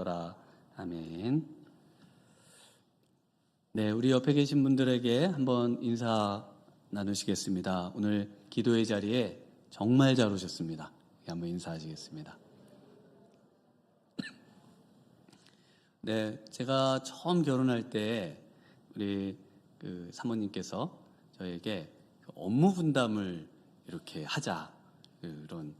받더라. 아멘. 네, 우리 옆에 계신 분들에게 한번 인사 나누시겠습니다. 오늘 기도의 자리에 정말 잘 오셨습니다. 한번 인사하시겠습니다. 네, 제가 처음 결혼할 때 우리 그 사모님께서 저에게 업무 분담을 이렇게 하자 그런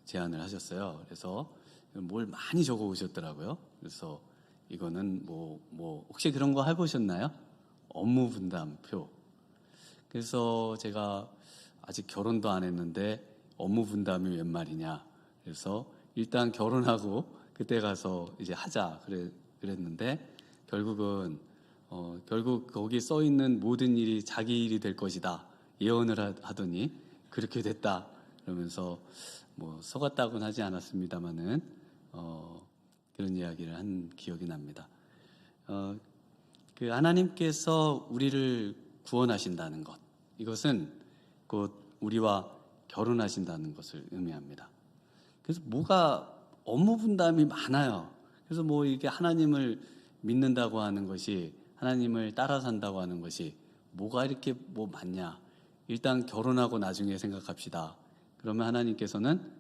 제안을 하셨어요. 그래서 뭘 많이 적어 오셨더라고요. 그래서 이거는 뭐 혹시 그런 거 해보셨나요? 업무 분담표. 그래서 제가 아직 결혼도 안 했는데 업무 분담이 웬 말이냐. 그래서 일단 결혼하고 그때 가서 이제 하자 그랬는데 결국 거기 써 있는 모든 일이 자기 일이 될 것이다 예언을 하더니 그렇게 됐다 그러면서 뭐 속았다고는 하지 않았습니다만은 그런 이야기를 한 기억이 납니다. 그 하나님께서 우리를 구원하신다는 것, 이것은 곧 우리와 결혼하신다는 것을 의미합니다. 그래서 뭐가 업무 분담이 많아요. 그래서 뭐 이게 하나님을 믿는다고 하는 것이, 하나님을 따라 산다고 하는 것이 뭐가 이렇게 뭐 많냐. 일단 결혼하고 나중에 생각합시다. 그러면 하나님께서는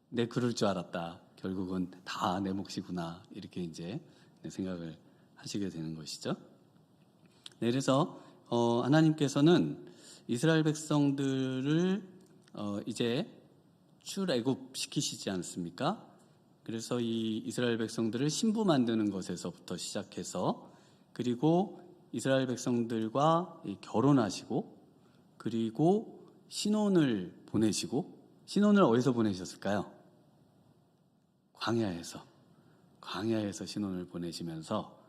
내 그럴 줄 알았다. 결국은 다 내 몫이구나. 이렇게 이제 생각을 하시게 되는 것이죠. 네, 그래서 하나님께서는 이스라엘 백성들을 이제 출애굽 시키시지 않습니까? 그래서 이 이스라엘 백성들을 신부 만드는 것에서부터 시작해서 그리고 이스라엘 백성들과 결혼하시고 그리고 신혼을 보내시고, 신혼을 어디서 보내셨을까요? 광야에서 신혼을 보내시면서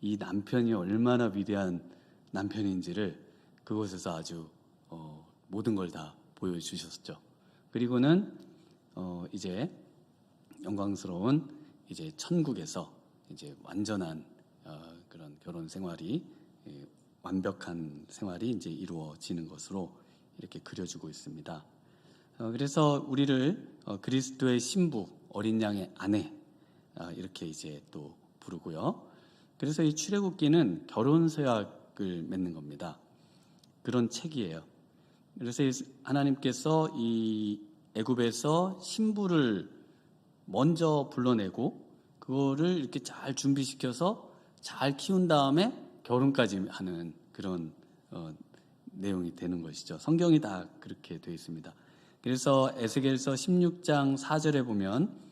이 남편이 얼마나 위대한 남편인지를 그곳에서 아주 모든 걸 다 보여주셨죠. 그리고는 이제 영광스러운 이제 천국에서 이제 완전한 그런 결혼 생활이, 완벽한 생활이 이제 이루어지는 것으로 이렇게 그려주고 있습니다. 그래서 우리를 그리스도의 신부, 어린 양의 아내 이렇게 이제 또 부르고요. 그래서 이 출애굽기는 결혼 서약을 맺는 겁니다. 그런 책이에요. 그래서 하나님께서 이 애굽에서 신부를 먼저 불러내고 그거를 이렇게 잘 준비시켜서 잘 키운 다음에 결혼까지 하는 그런 내용이 되는 것이죠. 성경이 다 그렇게 되어 있습니다. 그래서 에스겔서 16장 4절에 보면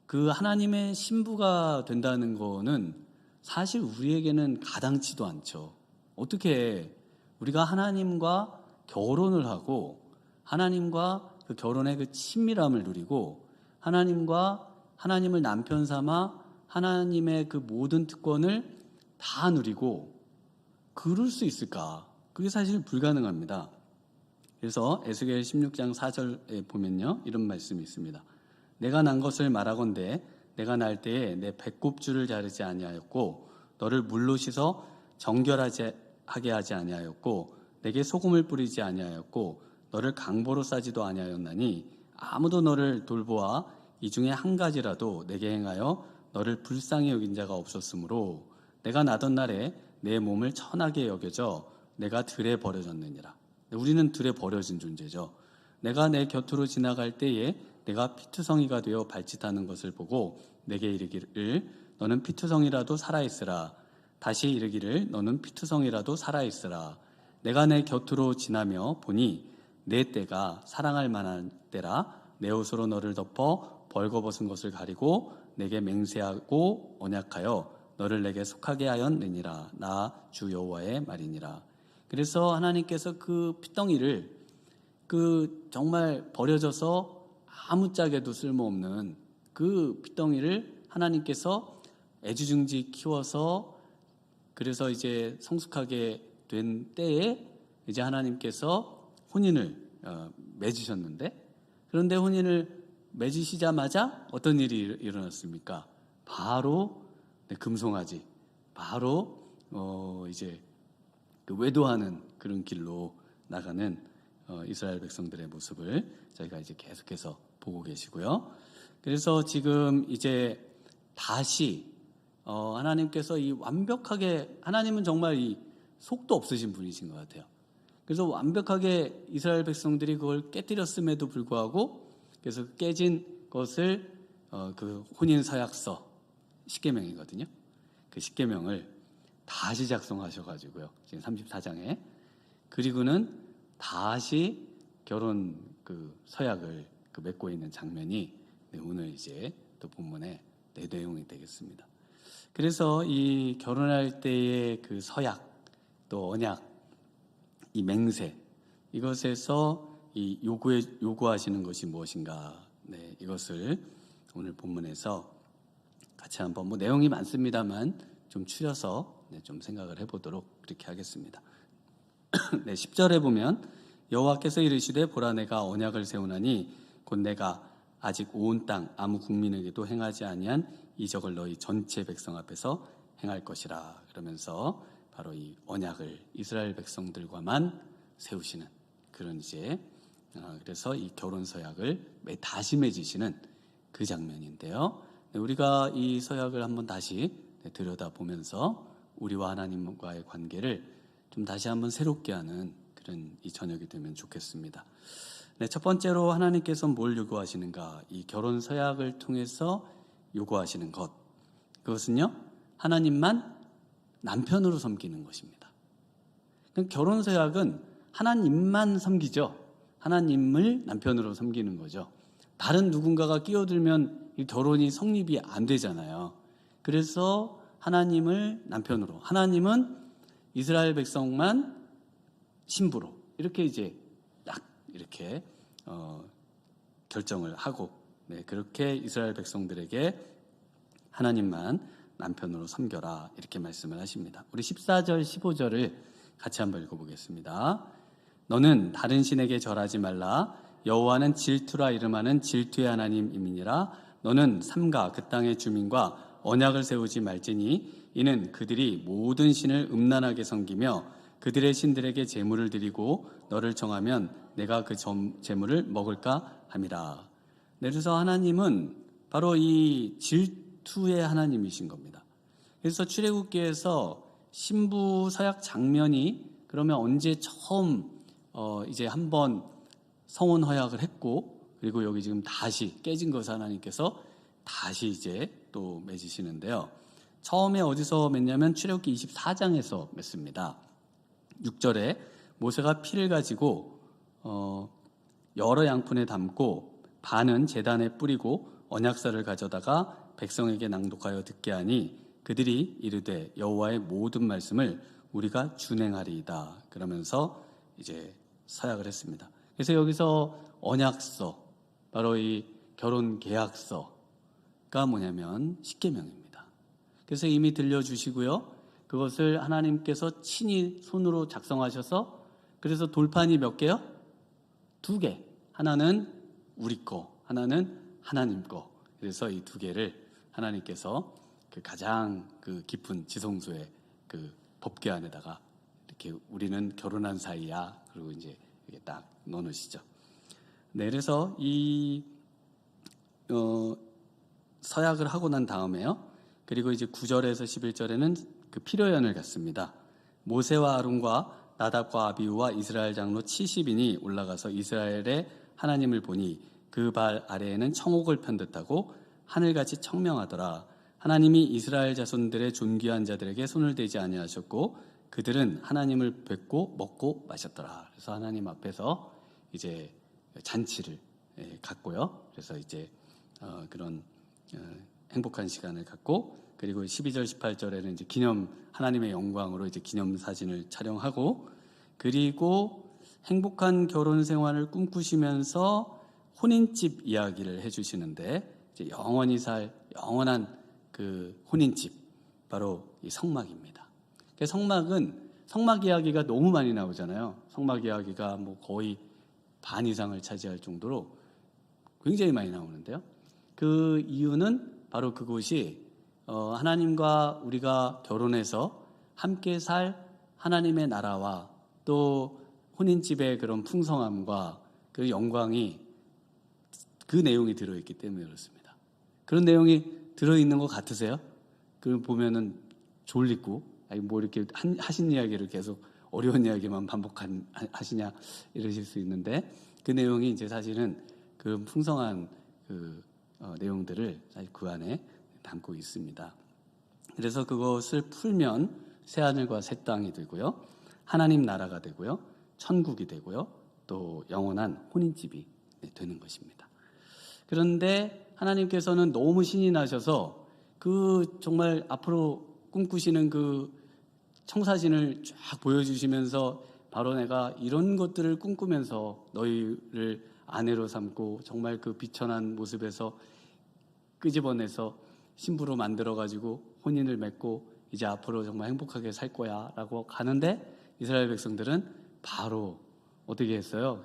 그 하나님의 신부가 된다는 거는 사실 우리에게는 가당치도 않죠. 어떻게 우리가 하나님과 결혼을 하고 하나님과 그 결혼의 그 친밀함을 누리고 하나님을 남편 삼아 하나님의 그 모든 특권을 다 누리고 그럴 수 있을까? 그게 사실 불가능합니다. 그래서 에스겔 16장 4절에 보면요, 이런 말씀이 있습니다. 내가 난 것을 말하건대 내가 날 때에 내 배꼽줄을 자르지 아니하였고 너를 물로 씻어 정결하게 하지 아니하였고 내게 소금을 뿌리지 아니하였고 너를 강보로 싸지도 아니하였나니 아무도 너를 돌보아 이 중에 한 가지라도 내게 행하여 너를 불쌍히 여긴 자가 없었으므로 내가 나던 날에 내 몸을 천하게 여겨져 내가 들에 버려졌느니라. 우리는 들에 버려진 존재죠. 내가 내 곁으로 지나갈 때에 내가 피투성이가 되어 발짓하는 것을 보고 내게 이르기를 너는 피투성이라도 살아있으라. 다시 이르기를 너는 피투성이라도 살아있으라. 내가 내 곁으로 지나며 보니 내 때가 사랑할 만한 때라. 내 옷으로 너를 덮어 벌거벗은 것을 가리고 내게 맹세하고 언약하여 너를 내게 속하게 하였느니라. 나 주 여호와의 말이니라. 그래서 하나님께서 그 핏덩이를 그 정말 버려져서 아무짝에도 쓸모없는 그 핏덩이를 하나님께서 애지중지 키워서 그래서 이제 성숙하게 된 때에 이제 하나님께서 혼인을 맺으셨는데, 그런데 혼인을 맺으시자마자 어떤 일이 일어났습니까? 바로 금송아지, 바로 이제 그 외도하는 그런 길로 나가는 이스라엘 백성들의 모습을 저희가 이제 계속해서 보고 계시고요. 그래서 지금 이제 다시 하나님께서 이 완벽하게, 하나님은 정말 이 속도 없으신 분이신 것 같아요. 그래서 완벽하게 이스라엘 백성들이 그걸 깨뜨렸음에도 불구하고, 그래서 깨진 것을 그 혼인 서약서, 십계명이거든요. 그 십계명을 다시 작성하셔가지고요, 지금 34장에, 그리고는 다시 결혼 그 서약을 맺고 있는 장면이 오늘 이제 또 본문의 내용이 되겠습니다. 그래서 이 결혼할 때의 그 서약, 또 언약, 이 맹세, 이것에서 이 요구하시는 것이 무엇인가? 이것을 오늘 본문에서 같이 한번, 내용이 많습니다만 좀 추려서 좀 생각을 해보도록 그렇게 하겠습니다. 10절에 보면 여호와께서 이르시되 보라 내가 언약을 세우나니 곧 내가 아직 온 땅 아무 국민에게도 행하지 아니한 이적을 너희 전체 백성 앞에서 행할 것이라. 그러면서 바로 이 언약을 이스라엘 백성들과만 세우시는 그런 이제 그래서 이 결혼 서약을 다시 맺으시는 그 장면인데요. 우리가 이 서약을 한번 다시 들여다보면서 우리와 하나님과의 관계를 좀 다시 한번 새롭게 하는 그런 이 저녁이 되면 좋겠습니다. 첫 번째로 하나님께서 뭘 요구하시는가? 이 결혼 서약을 통해서 요구하시는 것, 그것은요, 하나님만 남편으로 섬기는 것입니다. 결혼 서약은 하나님만 섬기죠. 하나님을 남편으로 섬기는 거죠. 다른 누군가가 끼어들면 이 결혼이 성립이 안 되잖아요. 그래서 하나님을 남편으로, 하나님은 이스라엘 백성만 신부로, 이렇게 이제 딱 이렇게 결정을 하고, 그렇게 이스라엘 백성들에게 하나님만 남편으로 섬겨라, 이렇게 말씀을 하십니다. 우리 14절 15절을 같이 한번 읽어보겠습니다. 너는 다른 신에게 절하지 말라. 여호와는 질투라 이름하는 질투의 하나님이니라. 너는 삼가 그 땅의 주민과 언약을 세우지 말지니 이는 그들이 모든 신을 음란하게 섬기며 그들의 신들에게 제물을 드리고 너를 정하면 내가 그 제물을 먹을까 함이라. 그래서 하나님은 바로 이 질투의 하나님이신 겁니다. 그래서 출애굽기에서 신부 서약 장면이 그러면 언제 처음 이제 한번 성혼 허약을 했고, 그리고 여기 지금 다시 깨진 것을 하나님께서 다시 이제 또 맺으시는데요. 처음에 어디서 맺냐면 출애굽기 24장에서 맺습니다. 6절에 모세가 피를 가지고 여러 양푼에 담고 반은 제단에 뿌리고 언약서를 가져다가 백성에게 낭독하여 듣게 하니 그들이 이르되 여호와의 모든 말씀을 우리가 준행하리이다. 그러면서 이제 서약을 했습니다. 그래서 여기서 언약서, 바로 이 결혼 계약서가 뭐냐면 십계명입니다. 그래서 이미 들려주시고요, 그것을 하나님께서 친히 손으로 작성하셔서, 그래서 돌판이 몇 개요? 2개. 하나는 우리 거, 하나는 하나님 거. 그래서 이 2개를 하나님께서 그 가장 그 깊은 지성소의 그 법궤 안에다가 이렇게 우리는 결혼한 사이야, 그리고 이제 이게 딱 넣으시죠. 그래서 이 서약을 하고 난 다음에요, 그리고 이제 9절에서 11절에는 그 피로연을 갖습니다. 모세와 아론과 나답과 아비후와 이스라엘 장로 70인이 올라가서 이스라엘의 하나님을 보니 그 발 아래에는 청옥을 편 듯하고 하늘같이 청명하더라. 하나님이 이스라엘 자손들의 존귀한 자들에게 손을 대지 아니하셨고 그들은 하나님을 뵙고 먹고 마셨더라. 그래서 하나님 앞에서 이제 잔치를 갖고요. 그래서 이제 그런 행복한 시간을 갖고, 그리고 12절 18절에는 이제 하나님의 영광으로 이제 기념 사진을 촬영하고, 그리고 행복한 결혼 생활을 꿈꾸시면서 혼인집 이야기를 해주시는데, 이제 영원히 살 영원한 그 혼인집, 바로 이 성막입니다. 성막 이야기가 너무 많이 나오잖아요. 성막 이야기가 뭐 거의 반 이상을 차지할 정도로 굉장히 많이 나오는데요. 그 이유는 바로 그곳이 하나님과 우리가 결혼해서 함께 살 하나님의 나라와 또 혼인집의 그런 풍성함과 그 영광이, 그 내용이 들어있기 때문에 그렇습니다. 그런 내용이 들어있는 것 같으세요? 그 보면은 졸리고, 아니 뭐 이렇게 하신 이야기를 계속 어려운 이야기만 반복하시냐 이러실 수 있는데, 그 내용이 이제 사실은 그 풍성한 내용들을 사실 그 안에 담고 있습니다. 그래서 그것을 풀면 새 하늘과 새 땅이 되고요, 하나님 나라가 되고요, 천국이 되고요, 또 영원한 혼인집이 되는 것입니다. 그런데 하나님께서는 너무 신이 나셔서 정말 앞으로 꿈꾸시는 그 청사진을 쫙 보여주시면서, 바로 내가 이런 것들을 꿈꾸면서 너희를 아내로 삼고 정말 그 비천한 모습에서 끄집어내서 신부로 만들어가지고 혼인을 맺고 이제 앞으로 정말 행복하게 살 거야 라고 가는데, 이스라엘 백성들은 바로 어떻게 했어요?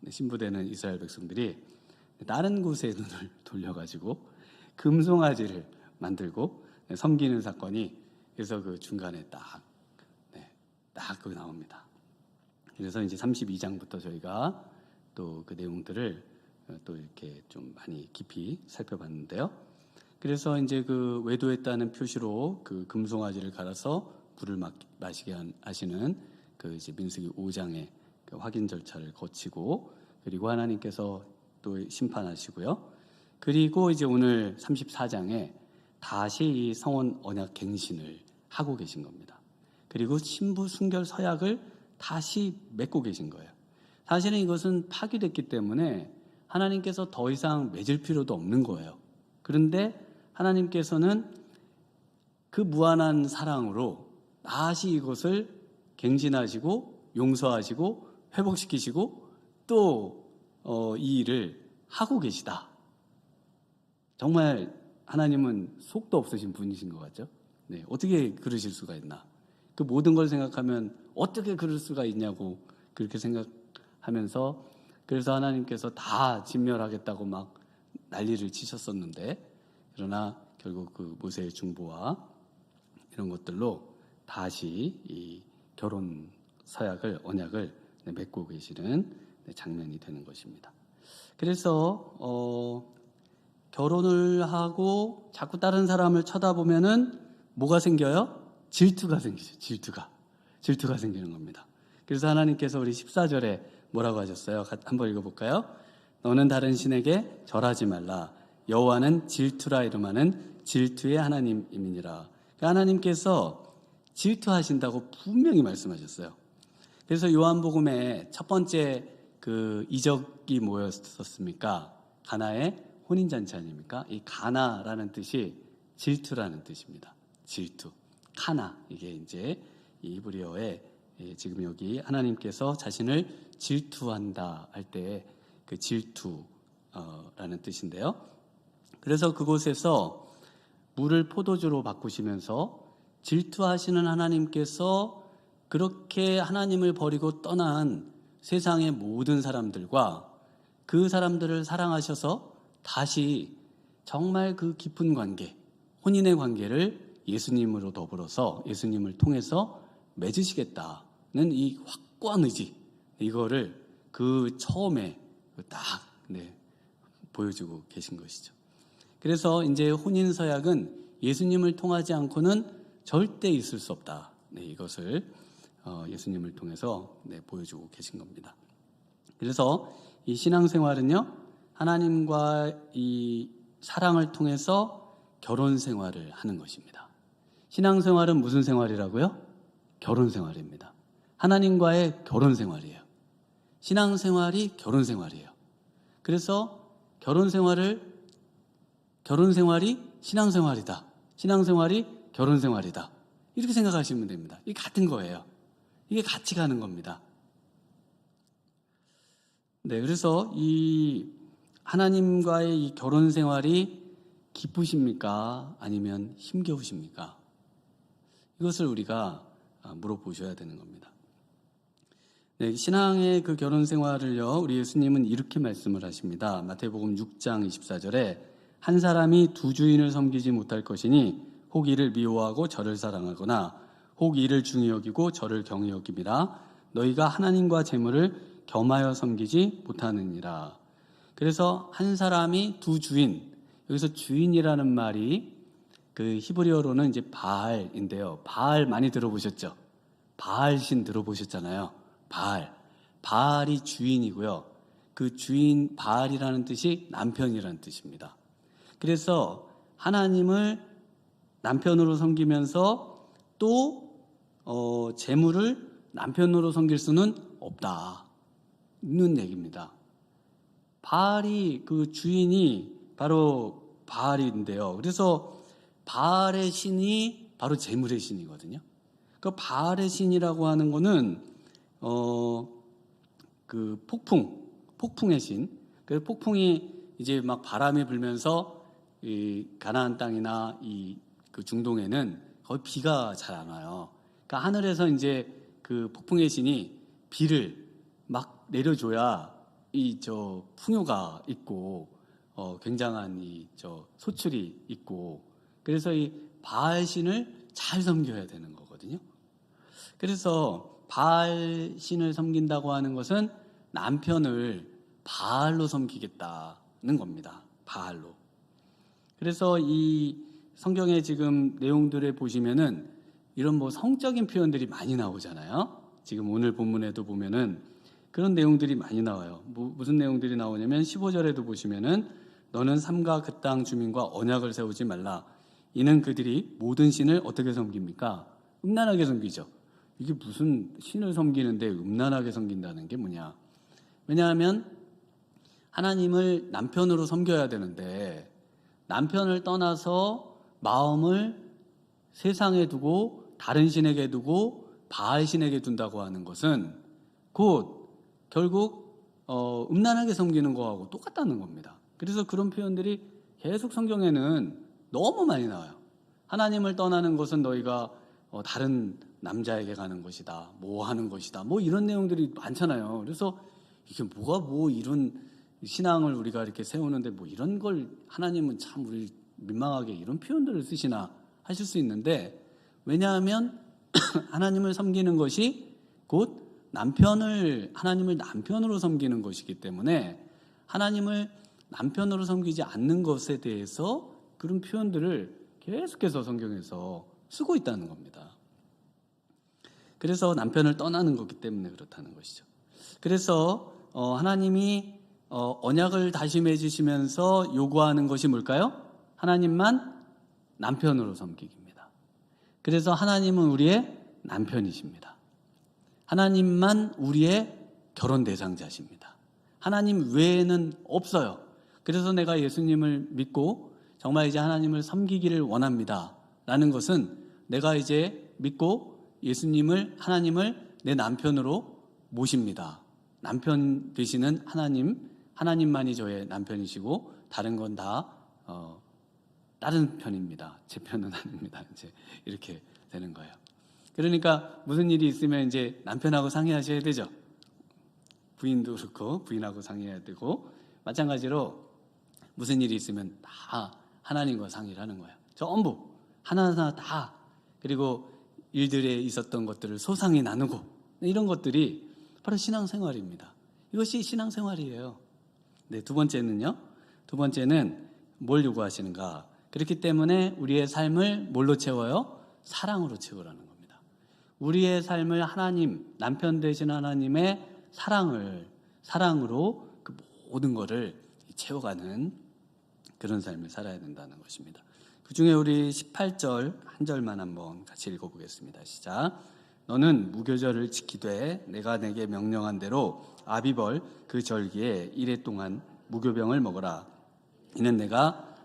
신부되는 이스라엘 백성들이 다른 곳에 눈을 돌려가지고 금송아지를 만들고 섬기는 사건이, 그래서 그 중간에 딱 그 나옵니다. 그래서 이제 32장부터 저희가 또 그 내용들을 또 이렇게 좀 많이 깊이 살펴봤는데요. 그래서 이제 그 외도했다는 표시로 그 금송아지를 갈아서 불을 마시게 하시는 그 이제 민수기 5장의 그 확인 절차를 거치고, 그리고 하나님께서 또 심판하시고요. 그리고 이제 오늘 34장에 다시 이 성원 언약 갱신을 하고 계신 겁니다. 그리고 신부 순결 서약을 다시 맺고 계신 거예요. 사실은 이것은 파기됐기 때문에 하나님께서 더 이상 맺을 필요도 없는 거예요. 그런데 하나님께서는 그 무한한 사랑으로 다시 이것을 갱신하시고 용서하시고 회복시키시고 또 이 일을 하고 계시다. 정말 하나님은 속도 없으신 분이신 것 같죠? 네, 어떻게 그러실 수가 있나? 그 모든 걸 생각하면 어떻게 그럴 수가 있냐고 그렇게 생각하면서, 그래서 하나님께서 다 진멸하겠다고 막 난리를 치셨었는데, 그러나 결국 그 모세의 중보와 이런 것들로 다시 이 결혼 서약을, 언약을 맺고 계시는 장면이 되는 것입니다. 그래서 결혼을 하고 자꾸 다른 사람을 쳐다보면은 뭐가 생겨요? 질투가 생기죠. 질투가 생기는 겁니다. 그래서 하나님께서 우리 14절에 뭐라고 하셨어요? 한번 읽어볼까요? 너는 다른 신에게 절하지 말라. 여호와는 질투라 이름하는 질투의 하나님이니라. 하나님께서 질투하신다고 분명히 말씀하셨어요. 그래서 요한복음의 첫 번째 그 이적이 뭐였었습니까? 가나의 혼인잔치 아닙니까? 이 가나라는 뜻이 질투라는 뜻입니다. 질투, 카나, 이게 이제 이 히브리어에 지금 여기 하나님께서 자신을 질투한다 할 때 그 질투라는 뜻인데요. 그래서 그곳에서 물을 포도주로 바꾸시면서 질투하시는 하나님께서 그렇게 하나님을 버리고 떠난 세상의 모든 사람들과 그 사람들을 사랑하셔서 다시 정말 그 깊은 관계, 혼인의 관계를 예수님으로 더불어서 예수님을 통해서 맺으시겠다는 이 확고한 의지, 이거를 그 처음에 딱 보여주고 계신 것이죠. 그래서 이제 혼인 서약은 예수님을 통하지 않고는 절대 있을 수 없다. 이것을 예수님을 통해서 보여주고 계신 겁니다. 그래서 이 신앙생활은요, 하나님과 이 사랑을 통해서 결혼 생활을 하는 것입니다. 신앙생활은 무슨 생활이라고요? 결혼 생활입니다. 하나님과의 결혼 생활이에요. 신앙생활이 결혼 생활이에요. 그래서 결혼 생활이 신앙생활이다. 신앙생활이 결혼 생활이다. 이렇게 생각하시면 됩니다. 이게 같은 거예요. 이게 같이 가는 겁니다. 그래서 이 하나님과의 이 결혼 생활이 기쁘십니까? 아니면 힘겨우십니까? 이것을 우리가 물어보셔야 되는 겁니다. 신앙의 그 결혼 생활을요, 우리 예수님은 이렇게 말씀을 하십니다. 마태복음 6장 24절에 한 사람이 두 주인을 섬기지 못할 것이니 혹 이를 미워하고 저를 사랑하거나 혹 이를 중히 여기고 저를 경히 여김이라. 너희가 하나님과 재물을 겸하여 섬기지 못하느니라. 그래서 한 사람이 두 주인, 여기서 주인이라는 말이 그 히브리어로는 이제 바알인데요. 바알 많이 들어보셨죠? 바알신 들어보셨잖아요. 바알이 주인이고요. 그 주인 바알이라는 뜻이 남편이라는 뜻입니다. 그래서 하나님을 남편으로 섬기면서 또 재물을 남편으로 섬길 수는 없다는 얘기입니다. 바알이 그 주인이 바로 바알인데요. 그래서 바알의 신이 바로 재물의 신이거든요. 그 바알의 신이라고 하는 거는 그 폭풍의 신. 그 폭풍이 이제 막 바람이 불면서 이 가나안 땅이나 그 중동에는 거의 비가 잘 안 와요. 그러니까 하늘에서 이제 그 폭풍의 신이 비를 막 내려줘야 풍요가 있고 굉장한 소출이 있고, 그래서 이 바알 신을 잘 섬겨야 되는 거거든요. 그래서 바알 신을 섬긴다고 하는 것은 남편을 바알로 섬기겠다는 겁니다. 바알로. 그래서 이 성경의 지금 내용들에 보시면은 이런 뭐 성적인 표현들이 많이 나오잖아요. 지금 오늘 본문에도 보면은 그런 내용들이 많이 나와요. 무슨 내용들이 나오냐면 15절에도 보시면은 너는 삼가 그 땅 주민과 언약을 세우지 말라. 이는 그들이 모든 신을 어떻게 섬깁니까? 음란하게 섬기죠. 이게 무슨 신을 섬기는데 음란하게 섬긴다는 게 뭐냐? 왜냐하면 하나님을 남편으로 섬겨야 되는데 남편을 떠나서 마음을 세상에 두고 다른 신에게 두고 바알 신에게 둔다고 하는 것은 곧 결국 음란하게 섬기는 거하고 똑같다는 겁니다. 그래서 그런 표현들이 계속 성경에는 너무 많이 나와요. 하나님을 떠나는 것은 너희가 다른 남자에게 가는 것이다, 뭐 하는 것이다, 뭐 이런 내용들이 많잖아요. 그래서 이게 뭐 이런 신앙을 우리가 이렇게 세우는데 뭐 이런 걸 하나님은 참 우리 민망하게 이런 표현들을 쓰시나 하실 수 있는데, 왜냐하면 하나님을 섬기는 것이 곧 하나님을 남편으로 섬기는 것이기 때문에 하나님을 남편으로 섬기지 않는 것에 대해서 그런 표현들을 계속해서 성경에서 쓰고 있다는 겁니다. 그래서 남편을 떠나는 거기 때문에 그렇다는 것이죠. 그래서 하나님이 언약을 다시 맺으시면서 요구하는 것이 뭘까요? 하나님만 남편으로 섬기기입니다. 그래서 하나님은 우리의 남편이십니다. 하나님만 우리의 결혼 대상자십니다. 하나님 외에는 없어요. 그래서 내가 예수님을 믿고 정말 이제 하나님을 섬기기를 원합니다 라는 것은 내가 이제 믿고 하나님을 내 남편으로 모십니다. 남편 되시는 하나님만이 저의 남편이시고 다른 건 다 다른 편입니다. 제 편은 아닙니다. 이제 이렇게 되는 거예요. 그러니까 무슨 일이 있으면 이제 남편하고 상의하셔야 되죠. 부인도 그렇고 부인하고 상의해야 되고, 마찬가지로 무슨 일이 있으면 다 하나님과 상의를 하는 거예요. 전부 하나하나 다. 그리고 일들에 있었던 것들을 소상히 나누고, 이런 것들이 바로 신앙생활입니다. 이것이 신앙생활이에요. 네, 두 번째는 뭘 요구하시는가? 그렇기 때문에 우리의 삶을 뭘로 채워요? 사랑으로 채우라는 겁니다. 우리의 삶을 남편 되신 하나님의 사랑으로 그 모든 것을 채워가는 그런 삶을 살아야 된다는 것입니다. 그 중에 우리 18절 한 절만 한번 같이 읽어보겠습니다. 시작. 너는 무교절을 지키되 내가 내게 명령한 대로 아비벌 그 절기에 1회 동안 무교병을 먹어라. 이는 내가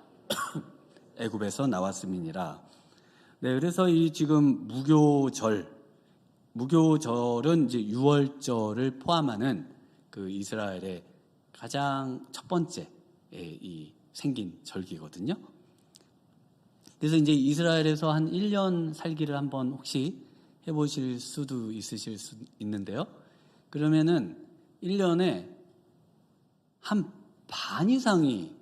애굽에서 나왔음이니라. 네, 그래서 이 지금 무교절은 이제 유월절을 포함하는 그 이스라엘의 가장 첫 번째 이 생긴 절기거든요. 그래서 이제 이스라엘에서 한 1년 살기를 한번 혹시 해보실 수도 있으실 수 있는데요. 그러면은 1년에 한 반 이상이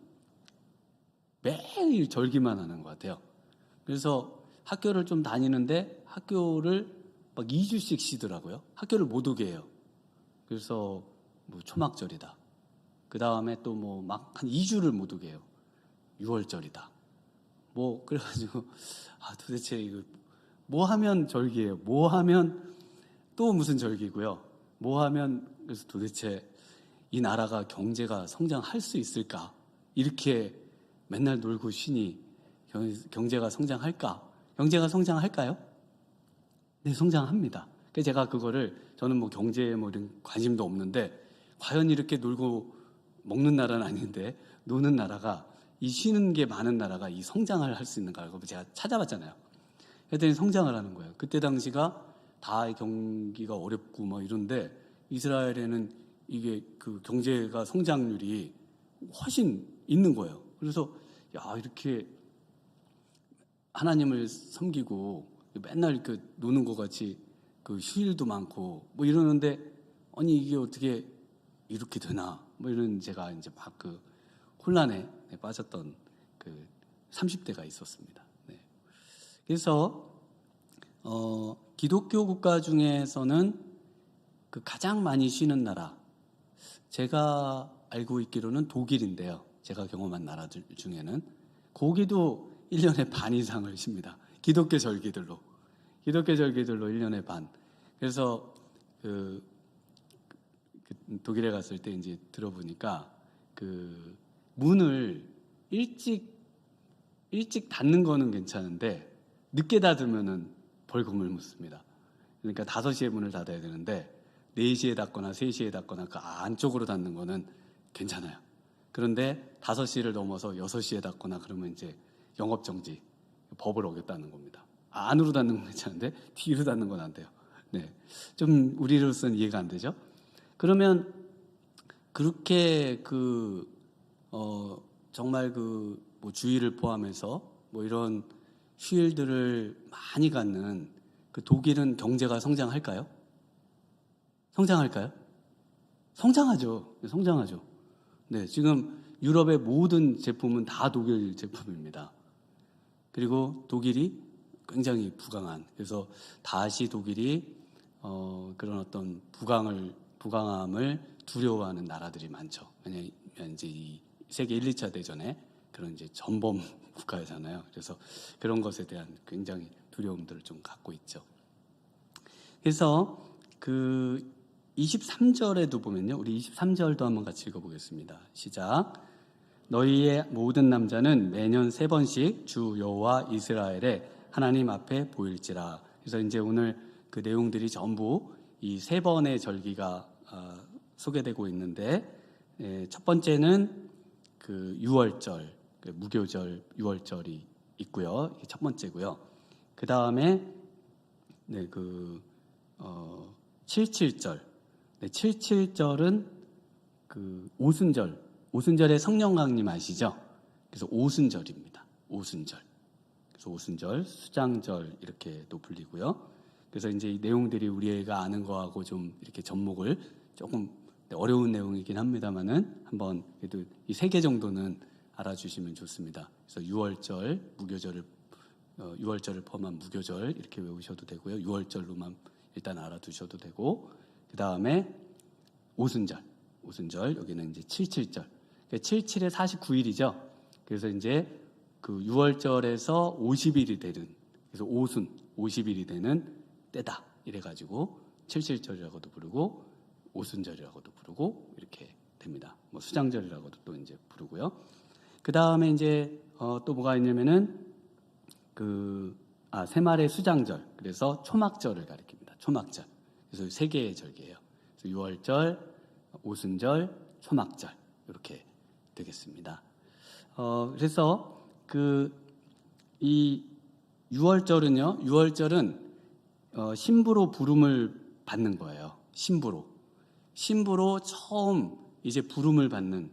매일 절기만 하는 것 같아요. 그래서 학교를 좀 다니는데 학교를 막 2주씩 쉬더라고요. 학교를 못 오게 해요. 그래서 뭐 초막절이다. 그 다음에 또 뭐 막 한 2주를 못 오게 해요. 유월절이다. 뭐 그래가지고 도대체 이거 뭐 하면 절기예요? 뭐 하면 또 무슨 절기고요? 뭐 하면 그래서 도대체 이 나라가 경제가 성장할 수 있을까? 이렇게 맨날 놀고 쉬니 경제가 성장할까? 경제가 성장할까요? 네, 성장합니다. 그래서 제가 그거를 저는 뭐 경제에 뭐 이런 관심도 없는데 과연 이렇게 놀고 먹는 나라는 아닌데 노는 나라가 이 쉬는 게 많은 나라가 이 성장을 할 수 있는가? 그거 제가 찾아봤잖아요. 그랬더니 성장을 하는 거예요. 그때 당시가 다 경기가 어렵고 뭐 이런데 이스라엘에는 이게 그 경제가 성장률이 훨씬 있는 거예요. 그래서 야, 이렇게 하나님을 섬기고 맨날 그 노는 것 같이 그 휴일도 많고 뭐 이러는데 아니 이게 어떻게 이렇게 되나 뭐 이런 제가 이제 막 그 혼란에 빠졌던 그 30대가 있었습니다. 네. 그래서 기독교 국가 중에서는 그 가장 많이 쉬는 나라 제가 알고 있기로는 독일인데요. 제가 경험한 나라들 중에는 거기도 1년에 반 이상을 쉽니다. 기독교 절기들로 1년에 반. 그래서 그 독일에 갔을 때 이제 들어보니까 그 문을 일찍 닫는 거는 괜찮은데 늦게 닫으면은 벌금을 묻습니다. 그러니까 5시에 문을 닫아야 되는데 4시에 닫거나 3시에 닫거나 그 안쪽으로 닫는 거는 괜찮아요. 그런데 5시를 넘어서 6시에 닫거나 그러면 이제 영업정지, 법을 어겼다는 겁니다. 안으로 닫는 건 괜찮은데 뒤로 닫는 건 안 돼요. 네, 좀 우리로서는 이해가 안 되죠. 그러면 그렇게 정말 뭐 주일을 포함해서 뭐 이런 휴일들을 많이 갖는 그 독일은 경제가 성장할까요? 성장할까요? 성장하죠. 네, 성장하죠. 네, 지금 유럽의 모든 제품은 다 독일 제품입니다. 그리고 독일이 굉장히 부강한, 그래서 다시 독일이 그런 어떤 부강함을 두려워하는 나라들이 많죠. 왜냐하면 이제 이 세계 1, 2차 대전에 그런 이제 전범 국가잖아요. 그래서 그런 것에 대한 굉장히 두려움들을 좀 갖고 있죠. 그래서 그 23절에도 보면요. 우리 23절도 한번 같이 읽어보겠습니다. 시작. 너희의 모든 남자는 매년 3번씩 주 여호와 이스라엘의 하나님 앞에 보일지라. 그래서 이제 오늘 그 내용들이 전부 이 3번의 절기가 소개되고 있는데 첫 번째는 그 유월절, 그 무교절 유월절이 있고요. 이게 첫 번째고요. 그 다음에 네, 77절. 네, 77절은 그 오순절의 성령강림 아시죠? 그래서 오순절입니다. 오순절. 그래서 오순절, 수장절 이렇게도 불리고요. 그래서 이제 이 내용들이 우리가 아는 거하고 좀 이렇게 접목을 조금 어려운 내용이긴 합니다만은 한번 그래도 이 3개 정도는 알아주시면 좋습니다. 그래서 유월절, 유월절을 포함한 무교절 이렇게 외우셔도 되고요. 유월절로만 일단 알아두셔도 되고 그 다음에 오순절 여기는 이제 77절. 77에 49일이죠. 그래서 이제 그 유월절에서 50일이 되는 그래서 50일이 되는 때다 이래가지고 77절이라고도 부르고 오순절이라고도 부르고 이렇게 됩니다. 뭐 수장절이라고도 또 이제 부르고요. 그 다음에 이제 또 뭐가 있냐면은 새말의 수장절 그래서 초막절을 가리킵니다. 초막절. 그래서 3개의 절기예요. 그래서 유월절, 오순절, 초막절 이렇게 되겠습니다. 그래서 이 유월절은 신부로 부름을 받는 거예요. 신부로 처음 이제 부름을 받는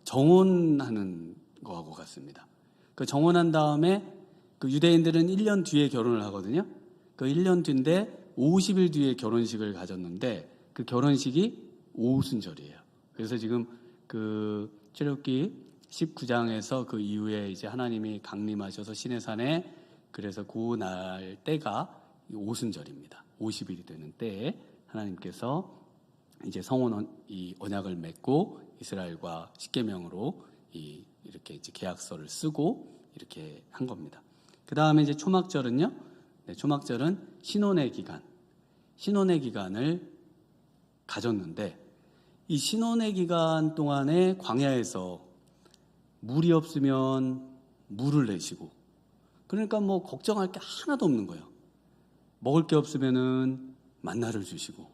정혼하는 거하고 같습니다. 그 정혼한 다음에 그 유대인들은 1년 뒤에 결혼을 하거든요. 그 1년 뒤인데 50일 뒤에 결혼식을 가졌는데 그 결혼식이 오순절이에요. 그래서 지금 그 출애굽기 19장에서 그 이후에 이제 하나님이 강림하셔서 시내산에 그래서 그 날 때가 오순절입니다. 50일이 되는 때에 하나님께서 이제 이 언약을 맺고 이스라엘과 십계명으로 이 이렇게 이제 계약서를 쓰고 이렇게 한 겁니다. 그 다음에 이제 초막절은요. 네, 초막절은 신혼의 기간을 가졌는데 이 신혼의 기간 동안에 광야에서 물이 없으면 물을 내시고 그러니까 뭐 걱정할 게 하나도 없는 거예요. 먹을 게 없으면은 만나를 주시고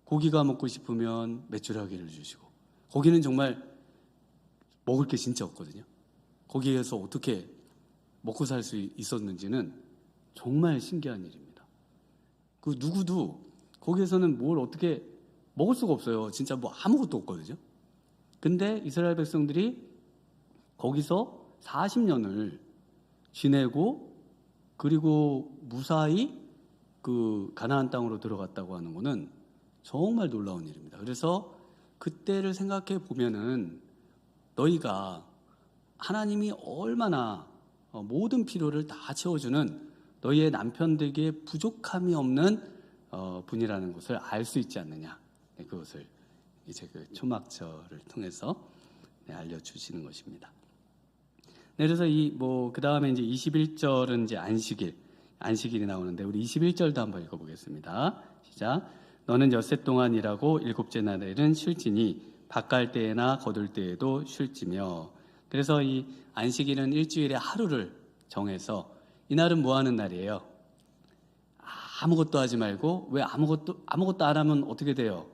고기가 먹고 싶으면 메추라기를 주시고 거기는 정말 먹을 게 진짜 없거든요. 거기에서 어떻게 먹고 살 수 있었는지는 정말 신기한 일입니다. 그 누구도 거기에서는 뭘 어떻게 먹을 수가 없어요. 진짜 뭐 아무것도 없거든요. 근데 이스라엘 백성들이 거기서 40년을 지내고 그리고 무사히 그 가나안 땅으로 들어갔다고 하는 거는 정말 놀라운 일입니다. 그래서 그때를 생각해 보면은 너희가 하나님이 얼마나 모든 필요를 다 채워주는 너희의 남편들에게 부족함이 없는 분이라는 것을 알 수 있지 않느냐. 네, 그것을 이제 그 초막절을 통해서 알려주시는 것입니다. 네, 그래서 그 다음에 이제 21절은 이제 안식일이 나오는데 우리 21절도 한번 읽어보겠습니다. 시작. 너는 엿새 동안 일하고 일곱째 날에는 쉴지니 밭갈 때나 거둘 때에도 쉴지며. 그래서 이 안식일은 일주일에 하루를 정해서 이날은 뭐 하는 날이에요? 아무것도 하지 말고 왜 아무것도 안 하면 어떻게 돼요?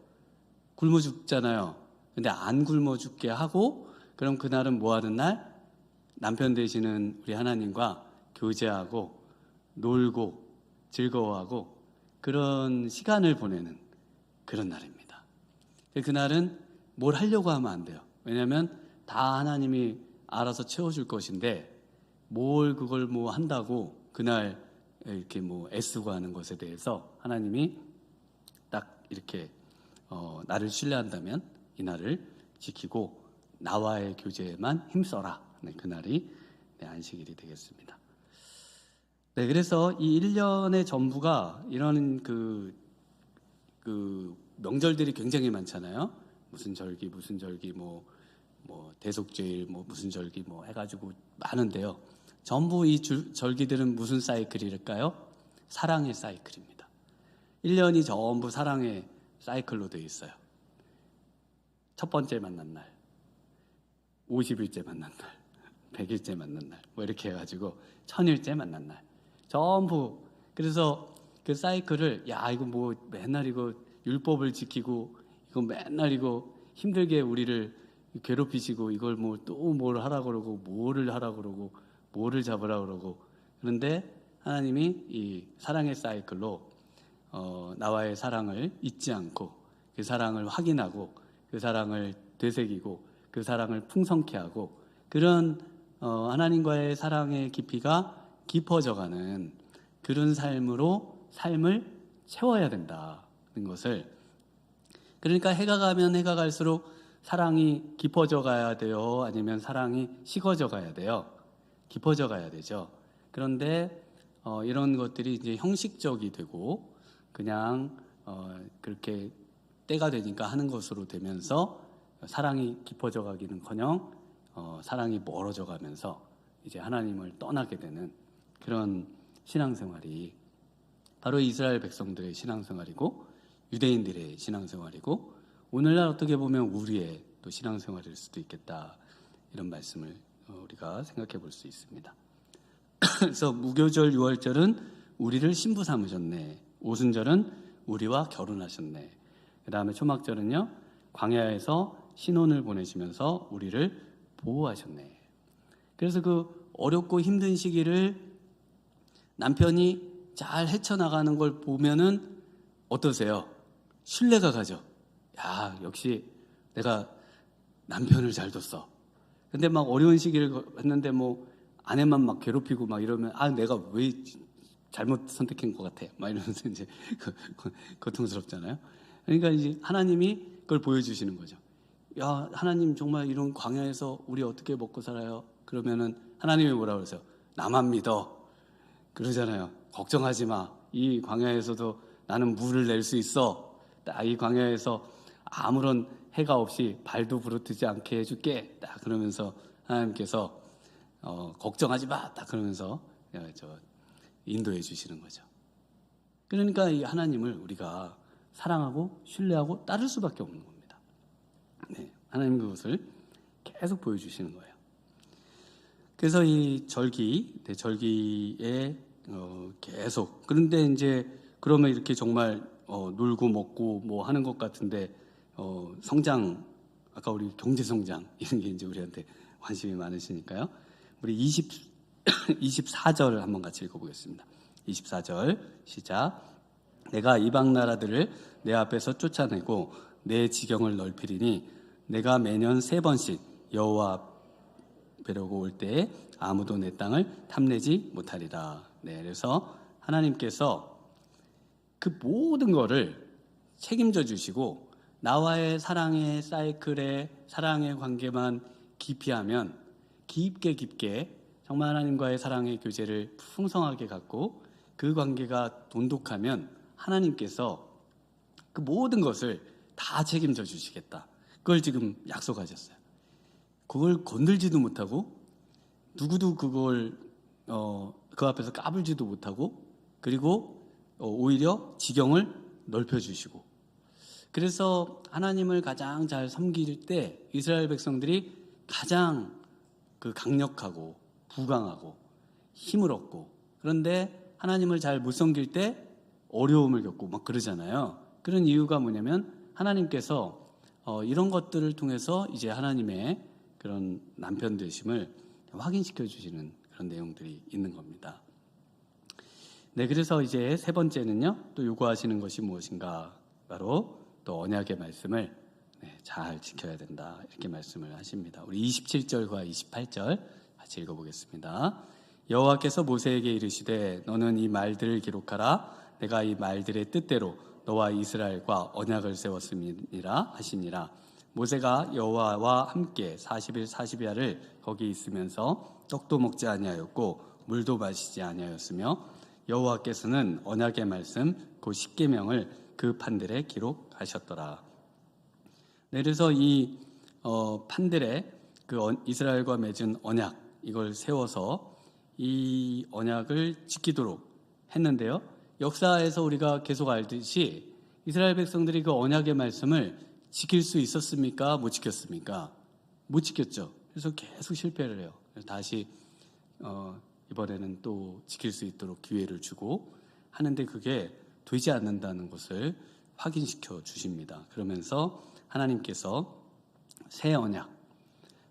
굶어 죽잖아요. 근데 안 굶어 죽게 하고 그럼 그날은 뭐 하는 날? 남편 되시는 우리 하나님과 교제하고 놀고 즐거워하고 그런 시간을 보내는 그런 날입니다. 그날은 뭘 하려고 하면 안 돼요. 왜냐하면 다 하나님이 알아서 채워줄 것인데 뭘 그걸 뭐 한다고 그날 이렇게 뭐 애쓰고 하는 것에 대해서 하나님이 딱 이렇게 나를 신뢰한다면 이 날을 지키고 나와의 교제에만 힘써라. 네, 그날이 안식일이 되겠습니다. 네, 그래서 이 1년의 전부가 이런 그 명절들이 굉장히 많잖아요. 무슨 절기 뭐 대속죄일 무슨 절기 해가지고 많은데요. 전부 이 절기들은 무슨 사이클일까요? 사랑의 사이클입니다. 1년이 전부 사랑의 사이클로 되어 있어요. 첫 번째 만난 날, 50일째 만난 날, 100일째 만난 날, 이렇게 해가지고 1000일째 만난 날, 전부. 그래서 그 사이클을 이거 맨날 이거 율법을 지키고 이거 맨날 이거 힘들게 우리를 괴롭히시고 이걸 또 뭘 하라 그러고 뭐를 하라 그러고 뭐를 잡으라 그러고 그런데 하나님이 이 사랑의 사이클로 나와의 사랑을 잊지 않고 그 사랑을 확인하고 그 사랑을 되새기고 그 사랑을 풍성케 하고 그런 하나님과의 사랑의 깊이가 깊어져가는 그런 삶을 채워야 된다는 것을. 그러니까 해가 가면 해가 갈수록 사랑이 깊어져 가야 돼요? 아니면 사랑이 식어져 가야 돼요? 깊어져 가야 되죠. 그런데 이런 것들이 이제 형식적이 되고 그냥 그렇게 때가 되니까 하는 것으로 되면서 사랑이 깊어져 가기는커녕 사랑이 멀어져 가면서 이제 하나님을 떠나게 되는 그런 신앙생활이 바로 이스라엘 백성들의 신앙생활이고 유대인들의 신앙생활이고 오늘날 어떻게 보면 우리의 또 신앙생활일 수도 있겠다, 이런 말씀을 우리가 생각해 볼 수 있습니다. 그래서 무교절 6월절은 우리를 신부 삼으셨네, 오순절은 우리와 결혼하셨네, 그 다음에 초막절은요 광야에서 신혼을 보내시면서 우리를 보호하셨네. 그래서 그 어렵고 힘든 시기를 남편이 잘 헤쳐나가는 걸 보면은 어떠세요? 신뢰가 가죠. 야, 역시 내가 남편을 잘 뒀어. 근데 막 어려운 시기를 했는데 아내만 막 괴롭히고 막 이러면 내가 왜 잘못 선택한 것 같아. 막 이러면서 이제 고통스럽잖아요. 그러니까 이제 하나님이 그걸 보여주시는 거죠. 야, 하나님 정말 이런 광야에서 우리 어떻게 먹고 살아요? 그러면은 하나님이 뭐라 그러세요? 나만 믿어. 그러잖아요. 걱정하지 마. 이 광야에서도 나는 물을 낼 수 있어. 딱 이 광야에서 아무런 해가 없이 발도 부르트지 않게 해줄게. 딱 그러면서 하나님께서 걱정하지 마 딱 그러면서 인도해 주시는 거죠. 그러니까 이 하나님을 우리가 사랑하고 신뢰하고 따를 수밖에 없는 겁니다. 네, 하나님 그것을 계속 보여주시는 거예요. 그래서 이 절기에 계속, 그런데 이제 그러면 이렇게 정말 놀고 먹고 뭐 하는 것 같은데 성장, 아까 우리 경제 성장 이런 게 이제 우리한테 관심이 많으시니까요. 우리 24절 한번 같이 읽어보겠습니다. 24절 시작. 내가 이방 나라들을 내 앞에서 쫓아내고 내 지경을 넓히리니 내가 매년 3번씩 여호와 뵈려고 올 때에 아무도 내 땅을 탐내지 못하리라. 네, 그래서 하나님께서 그 모든 거를 책임져 주시고 나와의 사랑의 사이클에 사랑의 관계만 기피하면 깊게 정말 하나님과의 사랑의 교제를 풍성하게 갖고 그 관계가 돈독하면 하나님께서 그 모든 것을 다 책임져 주시겠다. 그걸 지금 약속하셨어요. 그걸 건들지도 못하고 누구도 그걸 그 앞에서 까불지도 못하고 그리고 오히려 지경을 넓혀주시고 그래서 하나님을 가장 잘 섬길 때 이스라엘 백성들이 가장 그 강력하고 부강하고 힘을 얻고 그런데 하나님을 잘 못 섬길 때 어려움을 겪고 막 그러잖아요. 그런 이유가 뭐냐면 하나님께서 이런 것들을 통해서 이제 하나님의 그런 남편 되심을 확인시켜 주시는 그런 내용들이 있는 겁니다. 네, 그래서 이제 세 번째는요, 또 요구하시는 것이 무엇인가? 바로 또 언약의 말씀을 잘 지켜야 된다. 이렇게 말씀을 하십니다. 우리 27절과 28절 같이 읽어보겠습니다. 여호와께서 모세에게 이르시되 너는 이 말들을 기록하라. 내가 이 말들의 뜻대로 너와 이스라엘과 언약을 세웠음이니라 하시니라. 모세가 여호와와 함께 40일 40야를 거기 있으면서 떡도 먹지 아니하였고 물도 마시지 아니하였으며 여호와께서는 언약의 말씀 그 십계명을 그 판들에 기록하셨더라. 네, 그래서 이 판들에 그 이스라엘과 맺은 언약 이걸 세워서 이 언약을 지키도록 했는데요. 역사에서 우리가 계속 알듯이 이스라엘 백성들이 그 언약의 말씀을 지킬 수 있었습니까? 못 지켰습니까? 못 지켰죠. 그래서 계속 실패를 해요. 그래서 다시 이번에는 또 지킬 수 있도록 기회를 주고 하는데 그게 되지 않는다는 것을 확인시켜 주십니다. 그러면서 하나님께서 새 언약,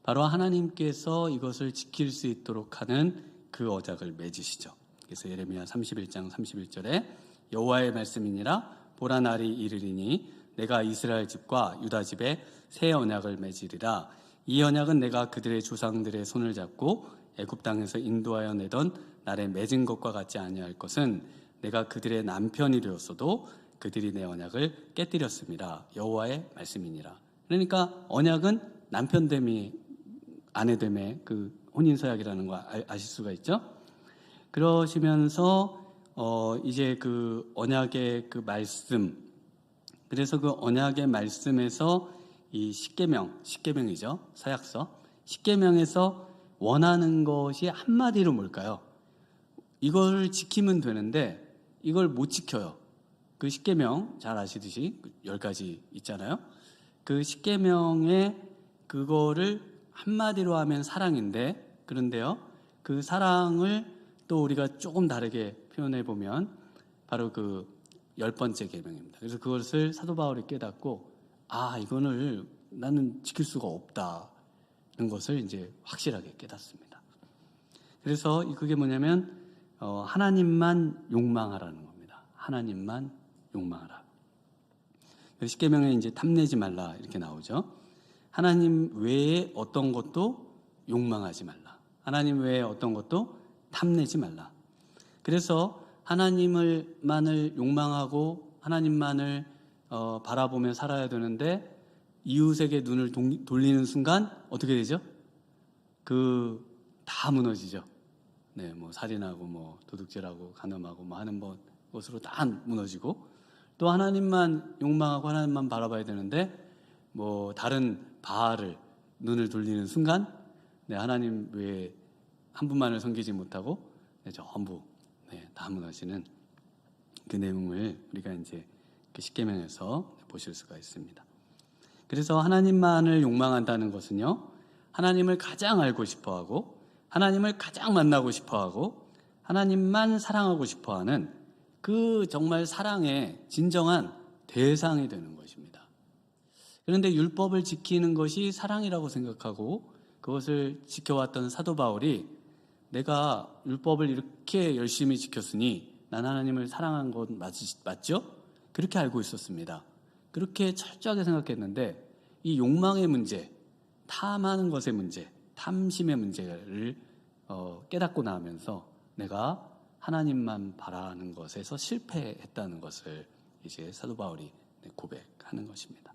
바로 하나님께서 이것을 지킬 수 있도록 하는 그 언약을 맺으시죠. 그래서 예레미야 31장 31절에 여호와의 말씀이니라 보라 날이 이르리니 내가 이스라엘 집과 유다 집에 새 언약을 맺으리라. 이 언약은 내가 그들의 조상들의 손을 잡고 애굽 땅에서 인도하여 내던 날에 맺은 것과 같지 아니할 것은 내가 그들의 남편이 되었어도 그들이 내 언약을 깨뜨렸습니다. 여호와의 말씀이니라. 그러니까 언약은 남편됨이 아내됨의 그 혼인서약이라는 거 아실 수가 있죠. 그러시면서 이제 그 언약의 그 말씀, 그래서 그 언약의 말씀에서 이 십계명이죠. 서약서. 십계명에서 원하는 것이 한마디로 뭘까요? 이걸 지키면 되는데 이걸 못 지켜요. 그 십계명 잘 아시듯이 10가지 있잖아요. 그 십계명에 그거를 한마디로 하면 사랑인데 그런데요. 그 사랑을 또 우리가 조금 다르게 표현해 보면 바로 그 10번째 계명입니다. 그래서 그것을 사도 바울이 깨닫고 이거를 나는 지킬 수가 없다는 것을 이제 확실하게 깨닫습니다. 그래서 그게 뭐냐면 하나님만 욕망하라는 겁니다. 하나님만 욕망하라. 십계명에 이제 탐내지 말라 이렇게 나오죠. 하나님 외에 어떤 것도 욕망하지 말라. 하나님 외에 어떤 것도 탐내지 말라. 그래서 하나님만을 욕망하고 하나님만을 바라보며 살아야 되는데 이웃에게 눈을 돌리는 순간 어떻게 되죠? 다 무너지죠. 네, 뭐 살인하고 뭐 도둑질하고 간음하고 뭐 하는 것으로 다 무너지고 또 하나님만 욕망하고 하나님만 바라봐야 되는데 뭐 다른 바알을 눈을 돌리는 순간 하나님 외에 한 분만을 섬기지 못하고 전부 다 무너지는 그 내용을 우리가 이제 십계명에서 보실 수가 있습니다. 그래서 하나님만을 욕망한다는 것은요, 하나님을 가장 알고 싶어하고 하나님을 가장 만나고 싶어하고 하나님만 사랑하고 싶어하는 그 정말 사랑의 진정한 대상이 되는 것입니다. 그런데 율법을 지키는 것이 사랑이라고 생각하고 그것을 지켜왔던 사도 바울이 내가 율법을 이렇게 열심히 지켰으니 난 하나님을 사랑한 건 맞죠? 그렇게 알고 있었습니다. 그렇게 철저하게 생각했는데 이 욕망의 문제, 탐하는 것의 문제, 탐심의 문제를 깨닫고 나면서 내가 하나님만 바라는 것에서 실패했다는 것을 이제 사도 바울이 고백하는 것입니다.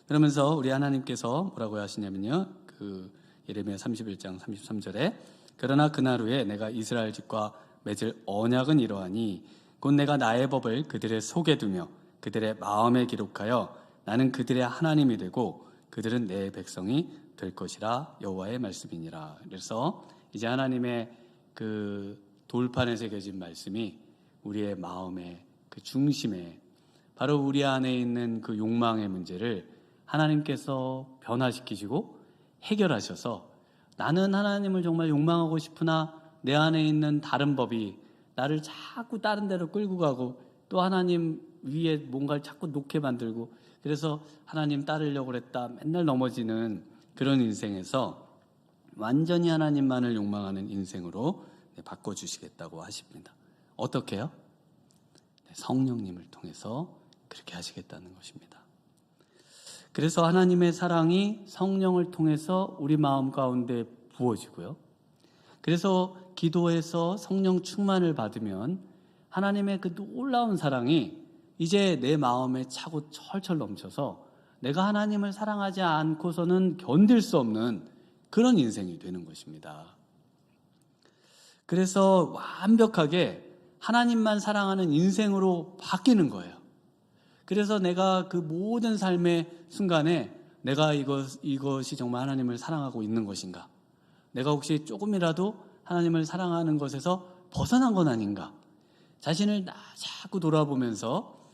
그러면서 우리 하나님께서 뭐라고 하시냐면요, 그 예레미야 31장 33절에 그러나 그날 후에 내가 이스라엘 집과 맺을 언약은 이러하니 곧 내가 나의 법을 그들의 속에 두며 그들의 마음에 기록하여 나는 그들의 하나님이 되고 그들은 내 백성이 될 것이라 여호와의 말씀이니라. 그래서 이제 하나님의 그 돌판에 새겨진 말씀이 우리의 마음의 그 중심에 바로 우리 안에 있는 그 욕망의 문제를 하나님께서 변화시키시고 해결하셔서 나는 하나님을 정말 욕망하고 싶으나 내 안에 있는 다른 법이 나를 자꾸 다른 데로 끌고 가고 또 하나님 위에 뭔가를 자꾸 놓게 만들고 그래서 하나님 따르려고 그랬다 맨날 넘어지는 그런 인생에서 완전히 하나님만을 욕망하는 인생으로 바꿔주시겠다고 하십니다. 어떻게요? 성령님을 통해서 그렇게 하시겠다는 것입니다. 그래서 하나님의 사랑이 성령을 통해서 우리 마음 가운데 부어지고요. 그래서 기도해서 성령 충만을 받으면 하나님의 그 놀라운 사랑이 이제 내 마음에 차고 철철 넘쳐서 내가 하나님을 사랑하지 않고서는 견딜 수 없는 그런 인생이 되는 것입니다. 그래서 완벽하게 하나님만 사랑하는 인생으로 바뀌는 거예요. 그래서 내가 그 모든 삶의 순간에 내가 이것이 정말 하나님을 사랑하고 있는 것인가? 내가 혹시 조금이라도 하나님을 사랑하는 것에서 벗어난 건 아닌가? 자신을 자꾸 돌아보면서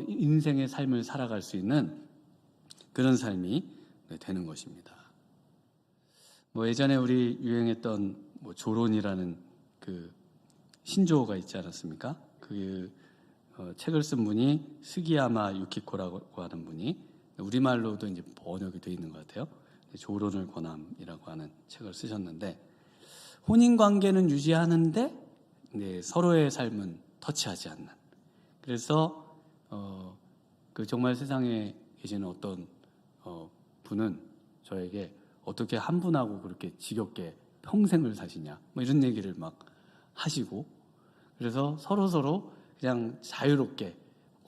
인생의 삶을 살아갈 수 있는 그런 삶이 되는 것입니다. 예전에 우리 유행했던 조론이라는 그 신조어가 있지 않았습니까? 그 책을 쓴 분이 스기야마 유키코라고 하는 분이 우리말로도 이제 번역이 되어 있는 것 같아요. 조론을 권함이라고 하는 책을 쓰셨는데 혼인 관계는 유지하는데 서로의 삶은 터치하지 않는. 그래서 그 정말 세상에 계시는 어떤 분은 저에게 어떻게 한 분하고 그렇게 지겹게 평생을 사시냐 이런 얘기를 막 하시고 그래서 서로 그냥 자유롭게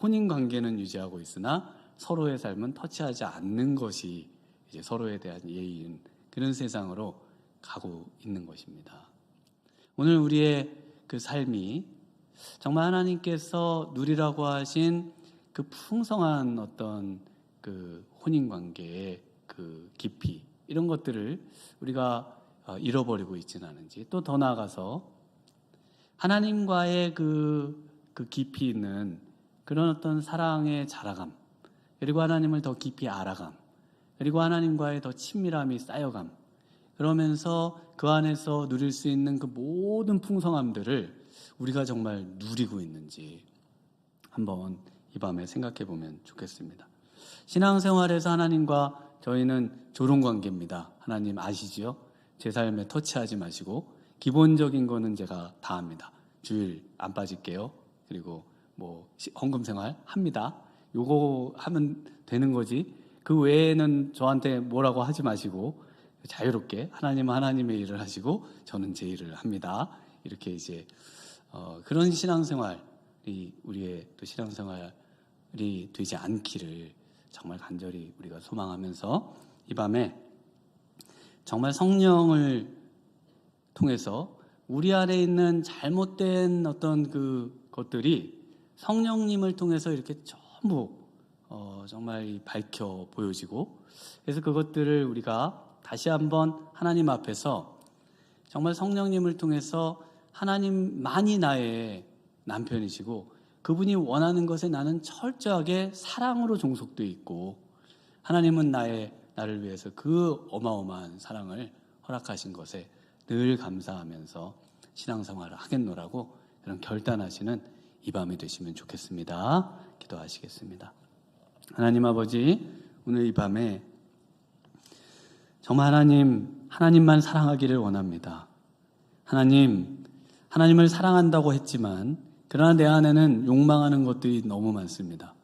혼인 관계는 유지하고 있으나 서로의 삶은 터치하지 않는 것이 이제 서로에 대한 예의인 그런 세상으로 가고 있는 것입니다. 오늘 우리의 그 삶이 정말 하나님께서 누리라고 하신 그 풍성한 어떤 그 혼인 관계의 그 깊이 이런 것들을 우리가 잃어버리고 있지는 않은지 또 더 나아가서 하나님과의 그 깊이 있는 그런 어떤 사랑의 자라감 그리고 하나님을 더 깊이 알아감 그리고 하나님과의 더 친밀함이 쌓여감 그러면서 그 안에서 누릴 수 있는 그 모든 풍성함들을 우리가 정말 누리고 있는지 한번 이 밤에 생각해 보면 좋겠습니다. 신앙생활에서 하나님과 저희는 조론관계입니다. 하나님 아시지요? 제 삶에 터치하지 마시고 기본적인 거는 제가 다 합니다. 주일 안 빠질게요. 그리고 헌금생활 합니다. 요거 하면 되는 거지 그 외에는 저한테 뭐라고 하지 마시고 자유롭게 하나님은 하나님의 일을 하시고 저는 제 일을 합니다. 이렇게 이제 그런 신앙생활이 우리의 또 신앙생활이 되지 않기를 정말 간절히 우리가 소망하면서 이 밤에 정말 성령을 통해서 우리 안에 있는 잘못된 어떤 그 것들이 성령님을 통해서 이렇게 전부 정말 밝혀 보여지고 그래서 그것들을 우리가 다시 한번 하나님 앞에서 정말 성령님을 통해서 하나님만이 나의 남편이시고 그분이 원하는 것에 나는 철저하게 사랑으로 종속되어 있고 하나님은 나를 위해서 그 어마어마한 사랑을 허락하신 것에 늘 감사하면서 신앙생활을 하겠노라고 이런 결단하시는 이 밤이 되시면 좋겠습니다. 기도하시겠습니다. 하나님 아버지, 오늘 이 밤에 정말 하나님만 사랑하기를 원합니다. 하나님을 사랑한다고 했지만 그러나 내 안에는 욕망하는 것들이 너무 많습니다.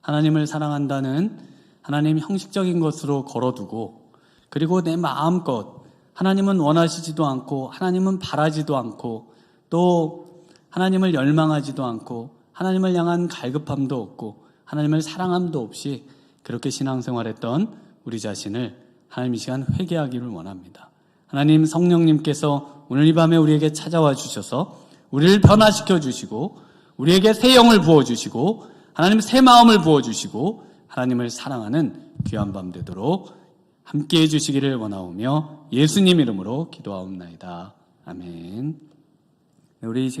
하나님을 사랑한다는 하나님 형식적인 것으로 걸어두고 그리고 내 마음껏 하나님은 원하시지도 않고 하나님은 바라지도 않고 또 하나님을 열망하지도 않고 하나님을 향한 갈급함도 없고 하나님을 사랑함도 없이 그렇게 신앙생활했던 우리 자신을 하나님 이 시간 회개하기를 원합니다. 하나님 성령님께서 오늘 이 밤에 우리에게 찾아와 주셔서 우리를 변화시켜 주시고 우리에게 새 영을 부어주시고 하나님 새 마음을 부어주시고 하나님을 사랑하는 귀한 밤 되도록 함께해 주시기를 원하오며 예수님 이름으로 기도하옵나이다. 아멘. 우리